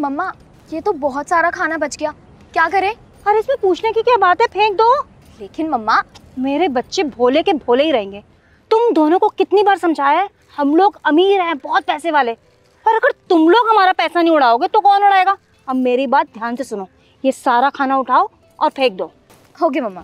मम्मा ये तो बहुत सारा खाना बच गया, क्या करें? अरे इसमें पूछने की क्या बात है, फेंक दो। लेकिन मम्मा मेरे बच्चे भोले के भोले ही रहेंगे। तुम दोनों को कितनी बार समझाया है, हम लोग अमीर हैं, बहुत पैसे वाले, पर अगर तुम लोग हमारा पैसा नहीं उड़ाओगे तो कौन उड़ाएगा? अब मेरी बात ध्यान से सुनो, ये सारा खाना उठाओ और फेंक दो। हो गया मम्मा।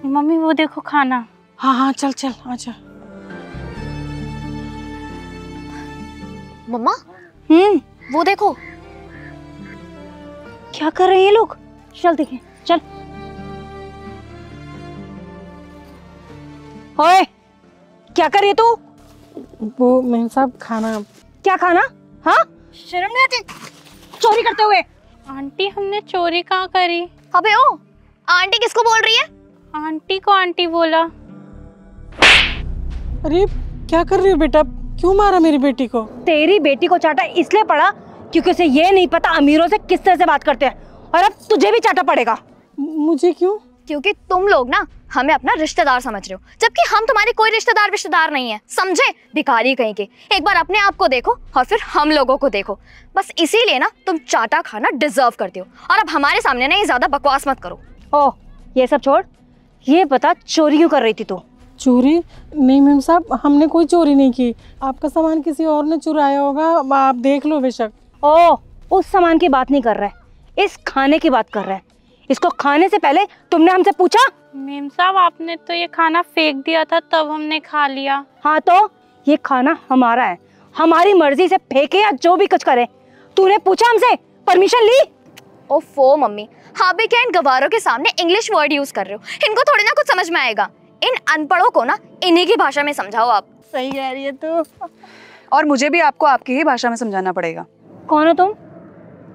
मम्मी वो देखो खाना। हाँ हाँ चल चल आजा। मम्मा वो देखो। क्या कर रहे हैं ये लोग? चल देखें, चल। ओए क्या कर रही है तू? वो मेम साहब खाना। क्या खाना? हाँ शर्म नहीं आती चोरी करते हुए? आंटी हमने चोरी कहाँ करी? अबे ओ, आंटी किसको बोल रही है? आंटी को आंटी बोला। अरे क्या कर रही हो बेटा, क्यों मारा मेरी बेटी को? तेरी बेटी को चाटा इसलिए पड़ा क्योंकि उसे ये नहीं पता अमीरों से किस तरह से बात करते हैं, और अब तुझे भी चाटा पड़ेगा। मुझे क्यों? क्योंकि तुम लोग ना हमें अपना रिश्तेदार समझ रहे हो, जबकि हम तुम्हारे कोई रिश्तेदार नहीं है, समझे? भिखारी कहीं के। एक बार अपने आप को देखो और फिर हम लोगों को देखो। बस इसीलिए ना तुम चाटा खाना डिजर्व करते हो। और अब हमारे सामने ना ये ज्यादा बकवास मत करो। ओह ये सब छोड़, ये बता चोरी क्यों कर रही थी तू? चोरी नहीं मेम साहब, हमने कोई चोरी नहीं की। आपका सामान किसी और ने चुराया होगा, आप देख लो बेशक। ओह उस सामान की बात नहीं कर रहा है, इस खाने की बात कर रहा है। इसको खाने से पहले तुमने हमसे पूछा? मेम साहब आपने तो ये खाना फेंक दिया था, तब हमने खा लिया। हाँ तो ये खाना हमारा है, हमारी मर्जी से फेंके या जो भी कुछ करे। तूने पूछा हमसे, परमिशन ली? ओफो मम्मी, हाँ भी क्या इन गवारों के सामने इंग्लिश वर्ड यूज कर रहे हो? इनको थोड़ी ना कुछ समझ में आएगा। इन अनपढ़ों को ना इन्हीं की भाषा में समझाओ आप। सही कह रही है तू। और मुझे भी आपको आपकी ही भाषा में समझाना पड़ेगा। कौन हो तुम?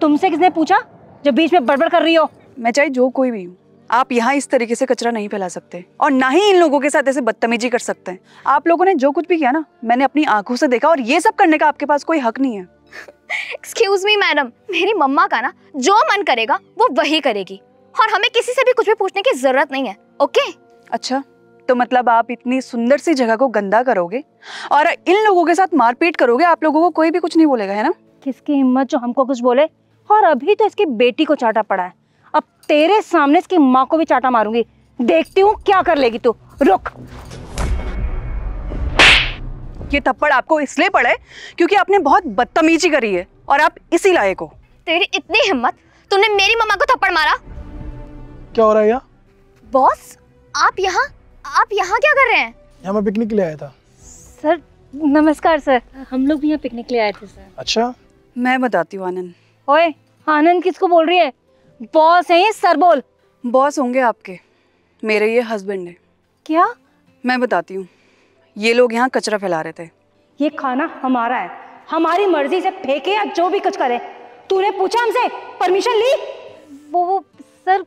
तुमसे किसने पूछा जो बीच में बड़बड़ कर रही हो? मैं चाहे जो कोई भी हूँ, आप यहाँ इस तरीके से कचरा नहीं फैला सकते, और ना ही इन लोगों के साथ ऐसे बदतमीजी कर सकते हैं। आप लोगों ने जो कुछ भी किया ना, मैंने अपनी आंखों से देखा, और ये सब करने का आपके पास कोई हक नहीं है। एक्सक्यूज मी मैडम, मेरी मम्मा का ना जो मन करेगा वो वही करेगी, और हमें किसी से भी कुछ भी पूछने की जरूरत नहीं है। ओके? अच्छा, तो मतलब आप इतनी सुंदर सी जगह को गंदा करोगे और इन लोगों के साथ मारपीट करोगे, आप लोगों को कोई भी कुछ नहीं बोलेगा, है ना? किसकी हिम्मत जो हमको कुछ बोले? और अभी तो इसकी बेटी को चाटा पड़ा है, अब तेरे सामने इसकी माँ को भी चाटा मारूंगी। देखती हूँ क्या कर लेगी तू। रुक। ये थप्पड़ आपको इसलिए पड़ा है क्योंकि आपने बहुत बदतमीजी करी है, और आप इसी लायक हो। तेरी इतनी हिम्मत, तूने मेरी मम्मा को थप्पड़ मारा? क्या हो रहा है यहाँ? बॉस आप यहाँ क्या कर रहे हैं? यहाँ मैं पिकनिक के लिए आया था। सर नमस्कार सर, हम लोग भी यहाँ पिकनिक के लिए आए थे सर। अच्छा मैं बताती हूँ आनंद। ओए आनंद किसको बोल रही है? बॉस है ये, सर बोल। बॉस होंगे आपके, मेरे ये हस्बैंड है। क्या? मैं बताती हूँ, ये लोग यहाँ कचरा फैला रहे थे। ये खाना हमारा है, हमारी मर्जी से फेंके या जो भी कुछ करे। तूने पूछा हमसे, परमिशन ली? वो सर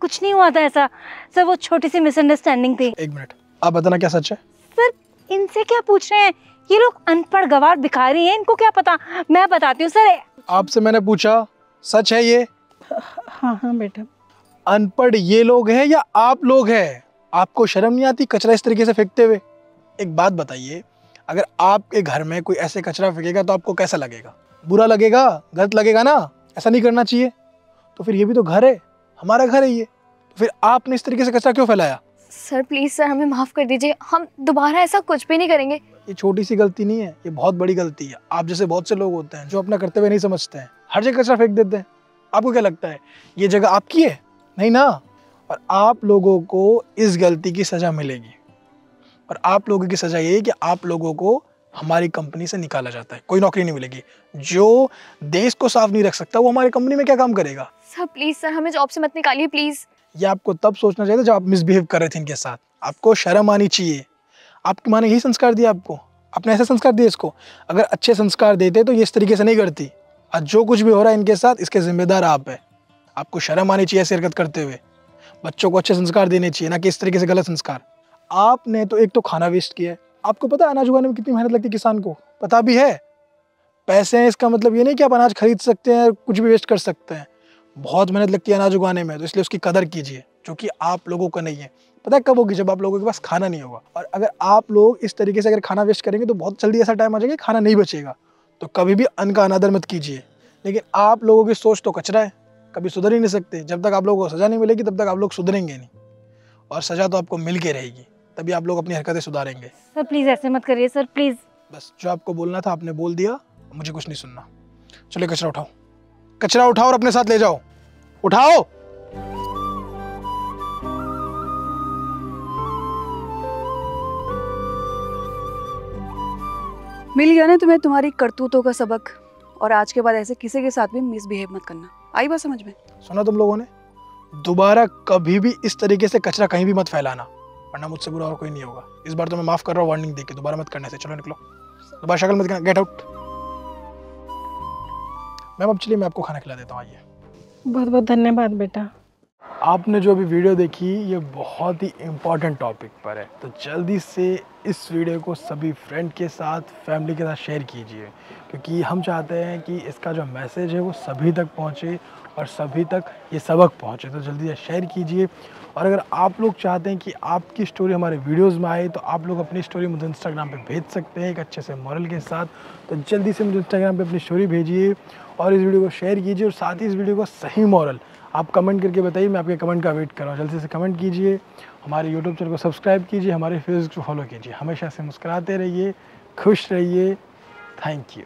कुछ नहीं हुआ था ऐसा सर, वो छोटी सी मिसअंडरस्टैंडिंग थी। एक मिनट, आप बताना क्या सच है? सर इनसे क्या पूछ रहे हैं, ये लोग अनपढ़ गवार भिखारी हैं, इनको क्या पता। मैं बताती हूँ सर। आपसे मैंने पूछा सच है ये? हाँ हाँ बेटा। अनपढ़ ये लोग हैं या आप लोग हैं? आपको शर्म नहीं आती कचरा इस तरीके से फेंकते हुए? एक बात बताइए, अगर आपके घर में कोई ऐसे कचरा फेंकेगा तो आपको कैसा लगेगा? बुरा लगेगा, गलत लगेगा ना? ऐसा नहीं करना चाहिए। तो फिर ये भी तो घर है, हमारा घर है ये, तो फिर आपने इस तरीके से कचरा क्यों फैलाया? सर प्लीज सर, हमें माफ कर दीजिए, हम दोबारा ऐसा कुछ भी नहीं करेंगे। ये छोटी सी गलती नहीं है, ये बहुत बड़ी गलती है। आप जैसे बहुत से लोग होते हैं जो अपना करते हुए नहीं समझते हैं, हर जगह कचरा फेंक देते हैं। आपको क्या लगता है ये जगह आपकी है? नहीं ना। और आप लोगों को इस गलती की सजा मिलेगी, और आप लोगों की सजा ये है कि आप लोगों को हमारी कंपनी से निकाला जाता है, कोई नौकरी नहीं मिलेगी। जो देश को साफ नहीं रख सकता वो हमारी कंपनी में क्या काम करेगा? सर प्लीज सर, हमें जॉब से मत निकालिए प्लीज। ये आपको तब सोचना चाहिए था जब आप मिसबिहेव कर रहे थे इनके साथ। आपको शर्म आनी चाहिए। आपकी माँ ने यही संस्कार दिया आपको, आपने ऐसे संस्कार दिए इसको। अगर अच्छे संस्कार देते तो ये इस तरीके से नहीं करती। आज जो कुछ भी हो रहा है इनके साथ, इसके जिम्मेदार आप है। आपको शर्म आनी चाहिए ऐसी हरकत करते हुए। बच्चों को अच्छे संस्कार देने चाहिए, ना कि इस तरीके से गलत संस्कार। आपने तो एक तो खाना वेस्ट किया है। आपको पता है अनाज उगाने में कितनी मेहनत लगती है किसान को? पता भी है। पैसे हैं, इसका मतलब ये नहीं कि आप अनाज खरीद सकते हैं, कुछ भी वेस्ट कर सकते हैं। बहुत मेहनत लगती है अनाज उगाने में, तो इसलिए उसकी कदर कीजिए, जो कि आप लोगों को नहीं है। पता है कब होगी? जब आप लोगों के पास खाना नहीं होगा। और अगर आप लोग इस तरीके से अगर खाना वेस्ट करेंगे तो बहुत जल्दी ऐसा टाइम आ जाएगा कि खाना नहीं बचेगा। तो कभी भी अन्न का अनादर मत कीजिए। लेकिन आप लोगों की सोच तो कचरा है, कभी सुधर ही नहीं सकते। जब तक आप लोगों को सज़ा नहीं मिलेगी तब तक आप लोग सुधरेंगे नहीं, और सज़ा तो आपको मिल के रहेगी, तभी आप लोग अपनी हरकतें सुधारेंगे। सर प्लीज़ ऐसे मत करिए सर, प्लीज़। बस जो आपको बोलना था आपने बोल दिया, मुझे कुछ नहीं सुनना। चलो कचरा उठाओ, कचरा उठाओ और अपने साथ ले जाओ। उठाओ। मिल गया ना तुम्हें तुम्हारी करतूतों का सबक, और आज के बाद ऐसे किसी के साथ भी मिसबिहेव मत करना। आई बात समझ में? सुना तुम लोगों ने? दोबारा कभी भी इस तरीके से कचरा कहीं भी मत फैलाना, वरना मुझसे बुरा और कोई नहीं होगा। इस बार तो मैं माफ कर रहा हूँ वार्निंग देके, दोबारा मत करने से। चलो निकलो, दोबारा शक्ल मत करना, गेट आउट। मैम अब चलिए मैं आपको खाना खिला देता हूँ, आइए। बहुत बहुत धन्यवाद बेटा। आपने जो अभी वीडियो देखी ये बहुत ही इम्पॉर्टेंट टॉपिक पर है, तो जल्दी से इस वीडियो को सभी फ्रेंड के साथ, फैमिली के साथ शेयर कीजिए, क्योंकि हम चाहते हैं कि इसका जो मैसेज है वो सभी तक पहुंचे और सभी तक ये सबक पहुंचे। तो जल्दी से शेयर कीजिए। और अगर आप लोग चाहते हैं कि आपकी स्टोरी हमारे वीडियोस में आए, तो आप लोग अपनी स्टोरी मुझे इंस्टाग्राम पे भेज सकते हैं एक अच्छे से मॉरल के साथ। तो जल्दी से मुझे इंस्टाग्राम पे अपनी स्टोरी भेजिए और इस वीडियो को शेयर कीजिए, और साथ ही इस वीडियो को सही मॉरल आप कमेंट करके बताइए। मैं आपके कमेंट का वेट कर रहा हूँ। जल्दी से कमेंट कीजिए, हमारे यूट्यूब चैनल को सब्सक्राइब कीजिए, हमारे फेसबुक को फॉलो कीजिए। हमेशा से मुस्कुराते रहिए, खुश रहिए। Thank you.